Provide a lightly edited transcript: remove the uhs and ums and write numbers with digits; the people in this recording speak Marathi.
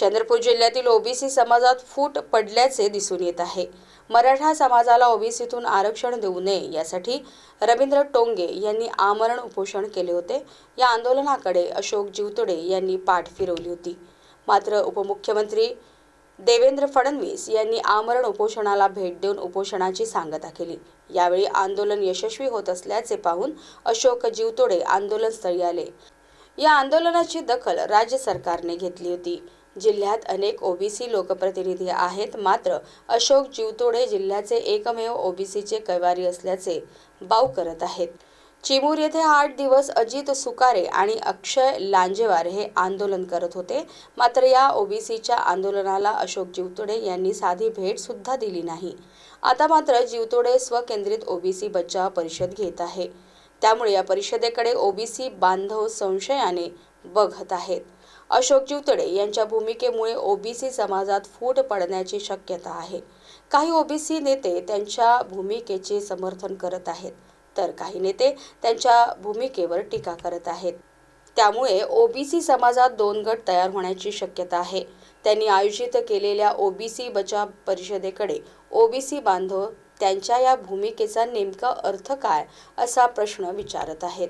चंद्रपूर जिल्ह्यातील ओबीसी समाजात फूट पडल्याचे दिसून येत आहे। मराठा समाजाला ओबीसीतून आरक्षण देऊ नये यासाठी रवींद्र टोंगे यांनी आमरण उपोषण केले होते। या आंदोलनाकडे अशोक जीवतोडे यांनी पाठ फिरवली होती। मात्र उपमुख्यमंत्री देवेंद्र फडणवीस यांनी आमरण उपोषणाला भेट देऊन उपोषणाची सांगता केली। यावेळी आंदोलन यशस्वी होत असल्याचे पाहून अशोक जीवतोडे आंदोलनस्थळी आले। या आंदोलनाची दखल राज्य सरकारने घेतली होती। जिल्ह्यात अनेक ओबीसी लोकप्रतिनिधी आहेत, मात्र अशोक जीवतोडे जिल्ह्याचे एकमेव ओबीसीचे कैवारी असल्याचे बाऊ करत आहेत। चिमूर येथे 8 दिवस अजित सुकारे आणि अक्षय लांजेवार हे आंदोलन करत होते। मात्र या ओबीसीच्या आंदोलनाला अशोक जीवतोडे यांनी साधी भेट सुद्धा दिली नाही। आता मात्र जीवतोडे स्वकेंद्रित ओबीसी बचाव परिषद घेत आहे। त्यामुळे या परिषदेकडे ओबीसी बांधव संशयाने बघत आहेत। अशोक जीवतोडे यांच्या भूमिकेमुळे ओबीसी समाजात फूट पडण्याची शक्यता आहे। काही ओबीसी नेते त्यांच्या भूमिकेचे समर्थन करत आहेत, तर काही नेते त्यांच्या भूमिकेवर टीका करत आहेत। त्यामुळे ओबीसी समाजात 2 गट तयार होण्याची शक्यता आहे। त्यांनी आयोजित केलेल्या ओबीसी बचाव परिषदेकडे ओबीसी बांधव त्यांच्या या भूमिकेचा नेमका अर्थ काय असा प्रश्न विचारत आहेत।